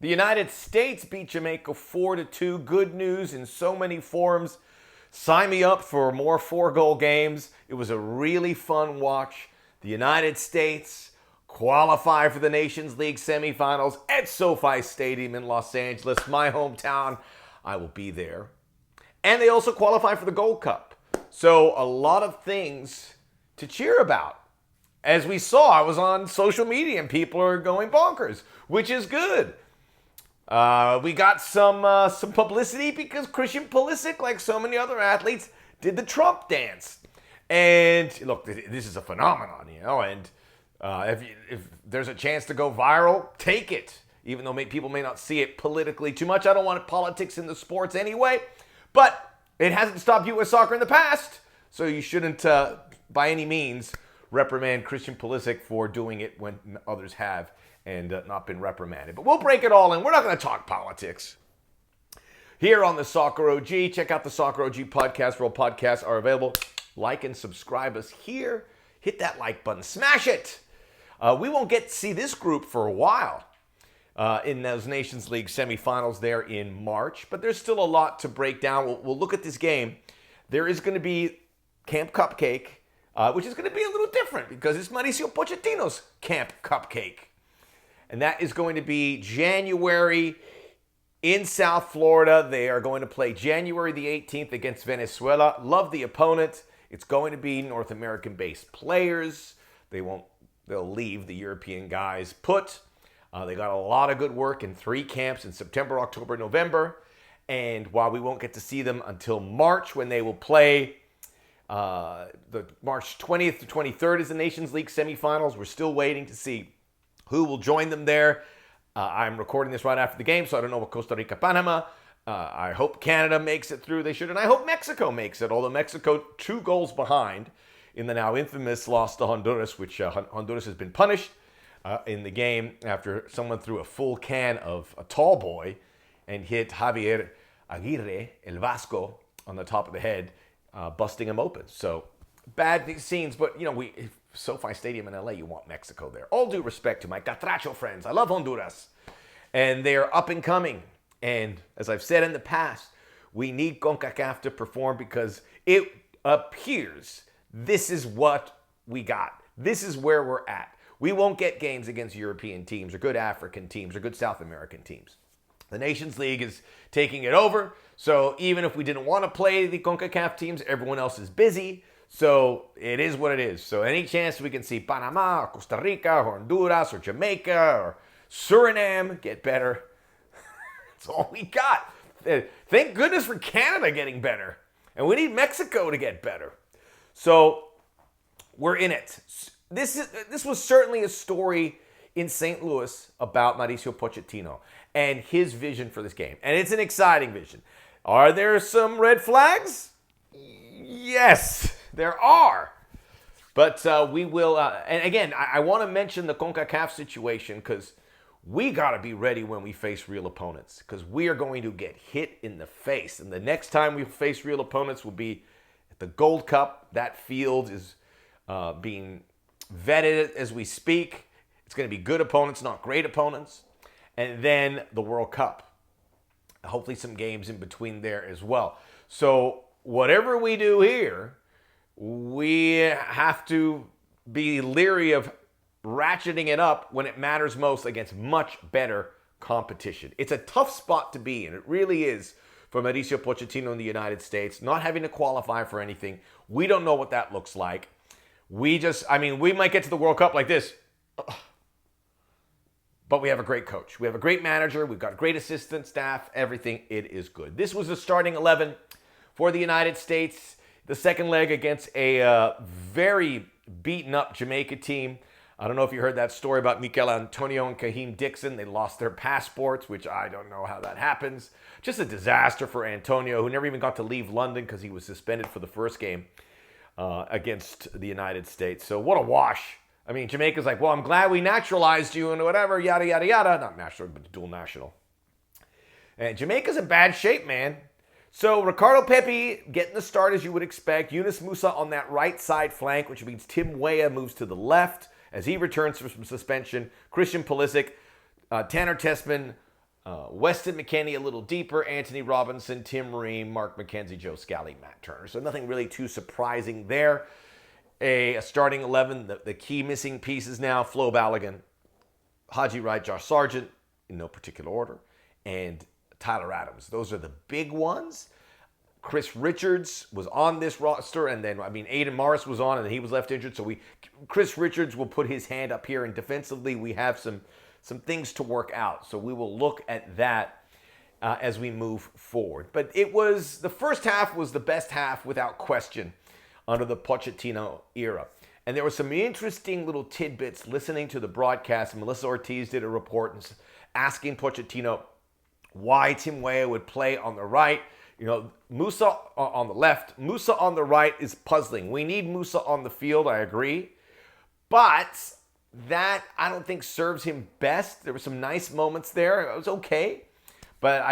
The United States beat Jamaica 4-2. Good news in so many forms. Sign me up for more 4-goal games. It was a really fun watch. The United States qualify for the Nations League semifinals at SoFi Stadium in Los Angeles, my hometown. I will be there. And they also qualify for the Gold Cup. So a lot of things to cheer about. As we saw, I was on social media and people are going bonkers, which is good. We got some publicity because Christian Pulisic, like so many other athletes, did the Trump dance. And look, this is a phenomenon, and if there's a chance to go viral, take it. Even though people may not see it politically too much. I don't want politics in the sports anyway. But it hasn't stopped U.S. soccer in the past. So you shouldn't, by any means, reprimand Christian Pulisic for doing it when others have and not been reprimanded. But we'll break it all in. We're not going to talk politics. Here on the Soccer OG, check out the Soccer OG podcast, where all podcasts are available. Like and subscribe us here. Hit that like button. Smash it. We won't get to see this group for a while in those Nations League semifinals there in March. But there's still a lot to break down. We'll look at this game. There is going to be Camp Cupcake, which is going to be a little different because it's Mauricio Pochettino's Camp Cupcake. And that is going to be January in South Florida. They are going to play January the 18th against Venezuela. Love the opponent. It's going to be North American-based players. They'll leave the European guys put. They got a lot of good work in 3 camps in September, October, November. And while we won't get to see them until March, when they will play the March 20th to 23rd is the Nations League semifinals, we're still waiting to see who will join them there. I'm recording this right after the game, so I don't know what Costa Rica, Panama. I hope Canada makes it through. They should. And I hope Mexico makes it, although Mexico 2 goals behind in the now infamous loss to Honduras, which Honduras has been punished in the game after someone threw a full can of a tall boy and hit Javier Aguirre, El Vasco, on the top of the head, busting him open. So bad scenes, but SoFi Stadium in LA, you want Mexico there. All due respect to my Catracho friends. I love Honduras. And they are up and coming. And as I've said in the past, we need CONCACAF to perform because it appears this is what we got. This is where we're at. We won't get games against European teams or good African teams or good South American teams. The Nations League is taking it over. So even if we didn't want to play the CONCACAF teams, everyone else is busy. So it is what it is. So any chance we can see Panama or Costa Rica or Honduras or Jamaica or Suriname get better, that's all we got. Thank goodness for Canada getting better. And we need Mexico to get better. So we're in it. This was certainly a story in St. Louis about Mauricio Pochettino and his vision for this game. And it's an exciting vision. Are there some red flags? Yes, there are. But we will, and again, I want to mention the CONCACAF situation because we got to be ready when we face real opponents because we are going to get hit in the face. And the next time we face real opponents will be at the Gold Cup. That field is being vetted as we speak. It's going to be good opponents, not great opponents. And then the World Cup. Hopefully some games in between there as well. So whatever we do here, we have to be leery of ratcheting it up when it matters most against much better competition. It's a tough spot to be in. It really is for Mauricio Pochettino in the United States, not having to qualify for anything. We don't know what that looks like. We might get to the World Cup like this, but we have a great coach. We have a great manager. We've got great assistant staff, everything. It is good. This was the starting 11 for the United States. The second leg against a very beaten up Jamaica team. I don't know if you heard that story about Mikel Antonio and Kaheem Dixon. They lost their passports, which I don't know how that happens. Just a disaster for Antonio, who never even got to leave London because he was suspended for the first game against the United States. So what a wash. I mean, Jamaica's like, well, I'm glad we naturalized you and whatever, yada, yada, yada. Not national, but dual national. And Jamaica's in bad shape, man. So Ricardo Pepi getting the start as you would expect. Yunus Musa on that right side flank, which means Tim Weah moves to the left as he returns from suspension. Christian Pulisic, Tanner Tessmann, Weston McKennie a little deeper, Anthony Robinson, Tim Ream, Mark McKenzie, Joe Scally, Matt Turner. So nothing really too surprising there. A starting 11, the key missing pieces now, Flo Balogun, Haji Wright, Josh Sargent, in no particular order, and Tyler Adams. Those are the big ones. Chris Richards was on this roster, and then, Aiden Morris was on, and he was left injured. So Chris Richards will put his hand up here, and defensively we have some things to work out. So we will look at that as we move forward. But the first half was the best half without question under the Pochettino era. And there were some interesting little tidbits listening to the broadcast. Melissa Ortiz did a report asking Pochettino why Tim Weah would play on the right. Musa on the left, Musa on the right is puzzling. We need Musa on the field, I agree. But that, I don't think, serves him best. There were some nice moments there. It was okay. But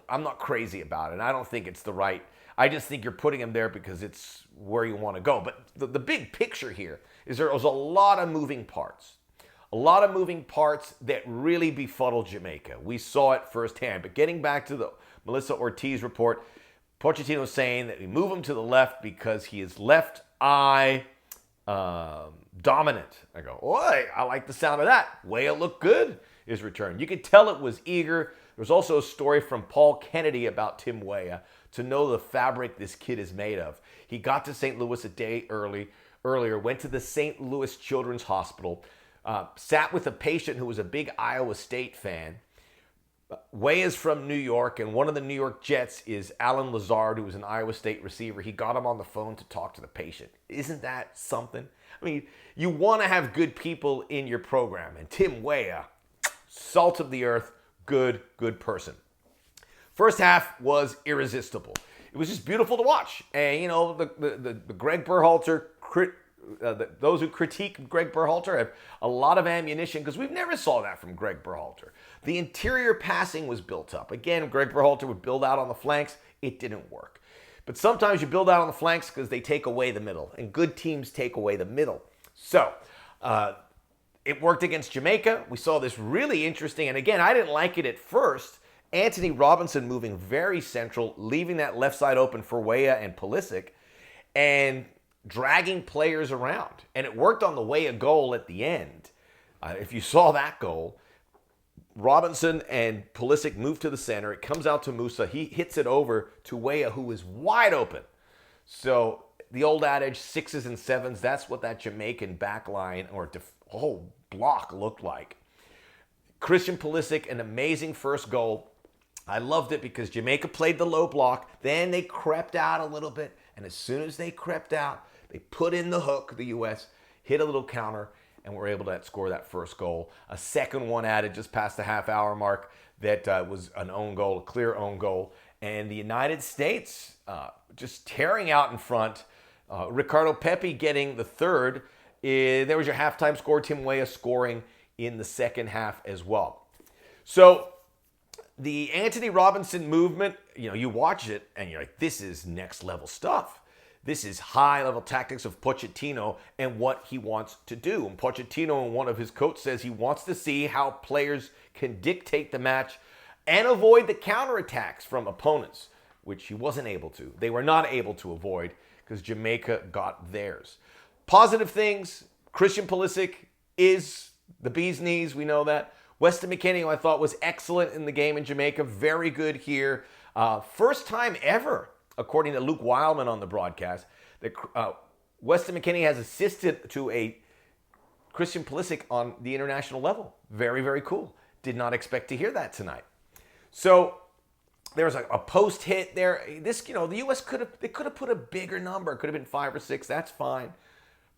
I'm not crazy about it. I don't think it's the right. I just think you're putting him there because it's where you want to go. But the big picture here is there was a lot of moving parts. A lot of moving parts that really befuddled Jamaica. We saw it firsthand. But getting back to the Melissa Ortiz report, Pochettino is saying that we move him to the left because he is left eye dominant. I go, oi, I like the sound of that. Weah looked good, his return. You could tell it was eager. There's also a story from Paul Kennedy about Tim Weah to know the fabric this kid is made of. He got to St. Louis a day earlier, went to the St. Louis Children's Hospital, sat with a patient who was a big Iowa State fan. Weah is from New York, and one of the New York Jets is Alan Lazard, who was an Iowa State receiver. He got him on the phone to talk to the patient. Isn't that something? You want to have good people in your program, and Tim Weah, salt of the earth, good person. First half was irresistible. It was just beautiful to watch. And, the Greg Berhalter, those who critique Greg Berhalter have a lot of ammunition because we've never saw that from Greg Berhalter. The interior passing was built up. Again, Greg Berhalter would build out on the flanks. It didn't work. But sometimes you build out on the flanks because they take away the middle, and good teams take away the middle. So, it worked against Jamaica. We saw this really interesting, and again, I didn't like it at first. Anthony Robinson moving very central, leaving that left side open for Weah and Pulisic, and dragging players around. And it worked on the Weah goal at the end. If you saw that goal, Robinson and Pulisic move to the center. It comes out to Musa. He hits it over to Weah, who is wide open. So the old adage, 6s and 7s, that's what that Jamaican back line or whole block looked like. Christian Pulisic, an amazing first goal. I loved it because Jamaica played the low block. Then they crept out a little bit. And as soon as they crept out, they put in the hook, the U.S., hit a little counter, and were able to score that first goal. A second one added just past the half-hour mark that was an own goal, a clear own goal. And the United States just tearing out in front. Ricardo Pepi getting the third. There was your halftime score. Tim Weah scoring in the second half as well. So the Anthony Robinson movement, you watch it and you're like, this is next level stuff. This is high-level tactics of Pochettino and what he wants to do. And Pochettino, in one of his quotes, says he wants to see how players can dictate the match and avoid the counterattacks from opponents, which he wasn't able to. They were not able to avoid because Jamaica got theirs. Positive things, Christian Pulisic is the bee's knees, we know that. Weston McKennie, who I thought was excellent in the game in Jamaica, very good here. First time ever, according to Luke Wildman on the broadcast, that Weston McKennie has assisted to a Christian Pulisic on the international level. Very, very cool. Did not expect to hear that tonight. So there was a post hit there. The U.S. could have put a bigger number. It could have been 5 or 6. That's fine.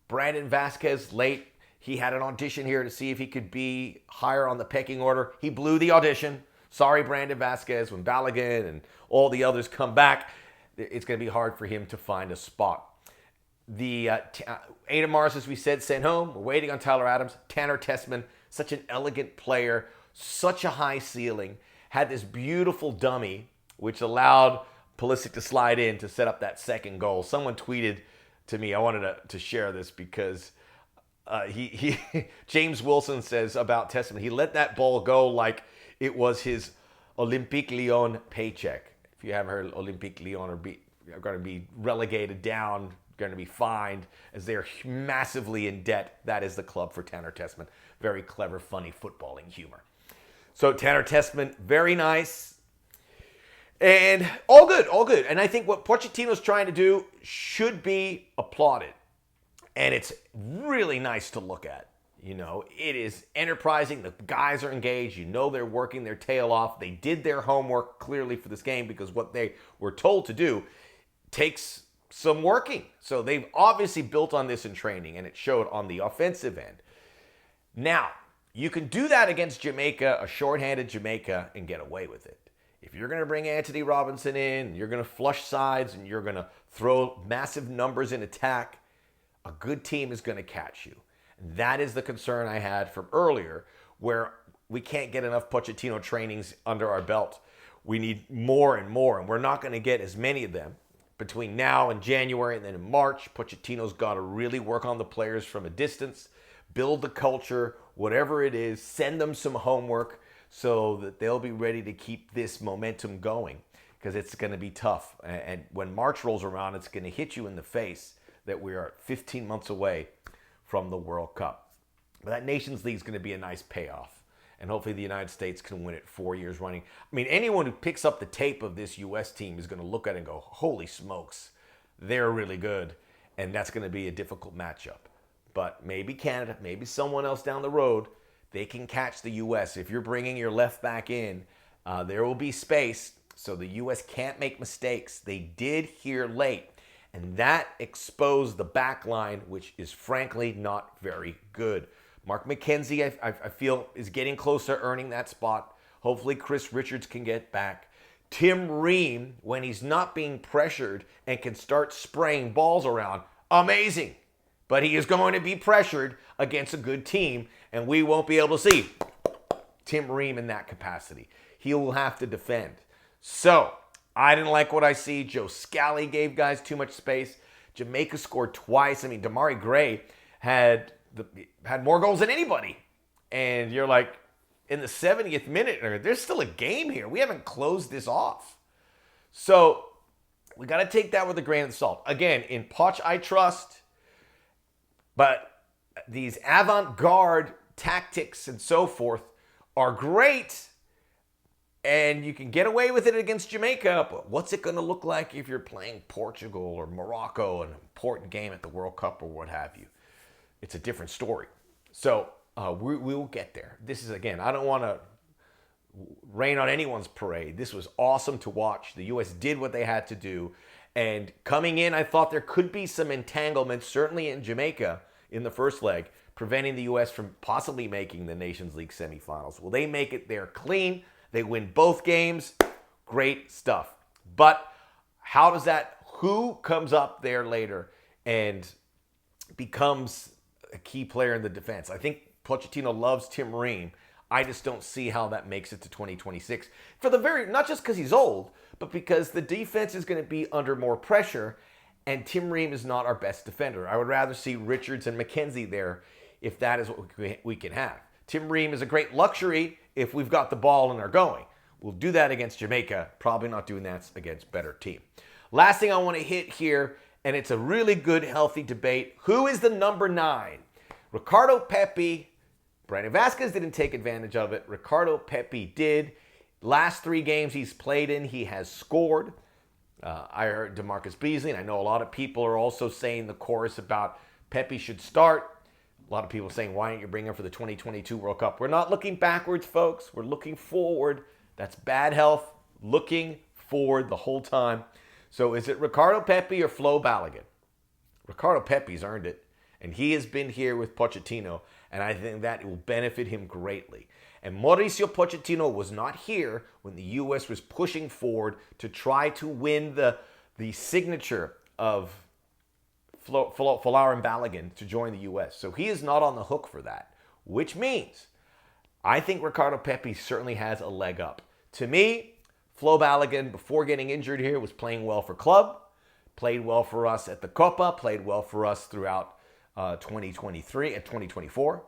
Brandon Vasquez late. He had an audition here to see if he could be higher on the pecking order. He blew the audition. Sorry, Brandon Vasquez. When Balogun and all the others come back, it's going to be hard for him to find a spot. The Aiden Morris, as we said, sent home. We're waiting on Tyler Adams. Tanner Tessmann, such an elegant player, such a high ceiling, had this beautiful dummy, which allowed Pulisic to slide in to set up that second goal. Someone tweeted to me, I wanted to share this because James Wilson says about Tessmann, he let that ball go like it was his Olympique Lyon paycheck. If you haven't heard, Olympique Lyon are going to be relegated down, going to be fined as they are massively in debt. That is the club for Tanner Tessmann. Very clever, funny footballing humor. So Tanner Tessmann, very nice. And all good, all good. And I think what Pochettino's trying to do should be applauded. And it's really nice to look at. You know, it is enterprising. The guys are engaged. You know they're working their tail off. They did their homework clearly for this game because what they were told to do takes some working. So they've obviously built on this in training, and it showed on the offensive end. Now, you can do that against Jamaica, a shorthanded Jamaica, and get away with it. If you're going to bring Anthony Robinson in, you're going to flush sides, and you're going to throw massive numbers in attack, a good team is going to catch you. That is the concern I had from earlier, where we can't get enough Pochettino trainings under our belt. We need more and more, and we're not going to get as many of them between now and January, and then in March. Pochettino's got to really work on the players from a distance, build the culture, whatever it is, send them some homework so that they'll be ready to keep this momentum going, because it's going to be tough. And when March rolls around, it's going to hit you in the face that we are 15 months away from the World Cup. But that Nations League is going to be a nice payoff. And hopefully the United States can win it 4 years running. I mean, anyone who picks up the tape of this U.S. team is going to look at it and go, holy smokes, they're really good. And that's going to be a difficult matchup. But maybe Canada, maybe someone else down the road, they can catch the U.S. If you're bringing your left back in, there will be space, so the U.S. can't make mistakes. They did here late, and that exposed the back line, which is frankly not very good. Mark McKenzie, I feel, is getting close to earning that spot. Hopefully Chris Richards can get back. Tim Ream, when he's not being pressured and can start spraying balls around, amazing. But he is going to be pressured against a good team, and we won't be able to see Tim Ream in that capacity. He will have to defend. So, I didn't like what I see. Joe Scally gave guys too much space. Jamaica scored twice. I mean, Damari Gray had more goals than anybody. And you're like, in the 70th minute, there's still a game here. We haven't closed this off. So, we got to take that with a grain of salt. Again, in Poch, I trust. But these avant-garde tactics and so forth are great, and you can get away with it against Jamaica, but what's it going to look like if you're playing Portugal or Morocco, an important game at the World Cup or what have you? It's a different story. So we will get there. This is, again, I don't want to rain on anyone's parade. This was awesome to watch. The U.S. did what they had to do. And coming in, I thought there could be some entanglements, certainly in Jamaica, in the first leg, preventing the U.S. from possibly making the Nations League semifinals. Will they make it there clean? They win both games. Great stuff. But who comes up there later and becomes a key player in the defense? I think Pochettino loves Tim Ream. I just don't see how that makes it to 2026. Not just because he's old, but because the defense is going to be under more pressure, and Tim Ream is not our best defender. I would rather see Richards and McKenzie there if that is what we can have. Tim Ream is a great luxury if we've got the ball and are going. We'll do that against Jamaica. Probably not doing that against better team. Last thing I want to hit here, and it's a really good, healthy debate. Who is the number 9? Ricardo Pepi. Brandon Vasquez didn't take advantage of it. Ricardo Pepi did. Last 3 games he's played in, he has scored. I heard DeMarcus Beasley, and I know a lot of people are also saying the chorus about Pepi should start. A lot of people saying, why don't you bring him for the 2022 World Cup? We're not looking backwards, folks. We're looking forward. That's bad health. Looking forward the whole time. So is it Ricardo Pepi or Flo Balogun? Ricardo Pepi's earned it, and he has been here with Pochettino, and I think that will benefit him greatly. And Mauricio Pochettino was not here when the U.S. was pushing forward to try to win the signature of Folarin Balogun to join the U.S. So he is not on the hook for that, which means I think Ricardo Pepi certainly has a leg up. To me, Flo Balogun, before getting injured here, was playing well for club, played well for us at the Copa, played well for us throughout 2023 and 2024.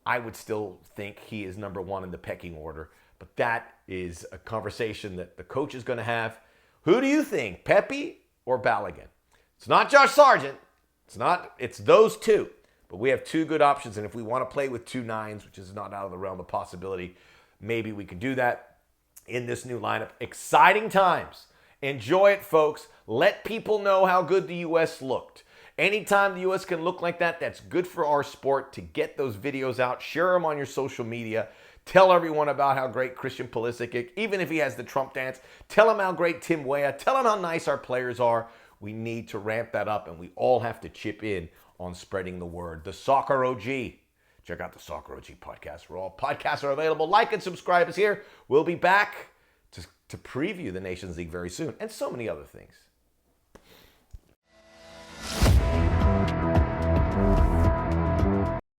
I would still think he is number 1 in the pecking order. But that is a conversation that the coach is going to have. Who do you think, Pepi or Balogun? It's not Josh Sargent. It's those two. But we have two good options, and if we want to play with two nines, which is not out of the realm of possibility, maybe we can do that in this new lineup. Exciting times. Enjoy it, folks. Let people know how good the U.S. looked. Anytime the U.S. can look like that, that's good for our sport. To get those videos out, share them on your social media. Tell everyone about how great Christian Pulisic, even if he has the Trump dance. Tell them how great Tim Weah. Tell them how nice our players are. We need to ramp that up, and we all have to chip in on spreading the word. The Soccer OG. Check out the Soccer OG podcast, where all podcasts are available. Like and subscribe us here. We'll be back to preview the Nations League very soon, and so many other things.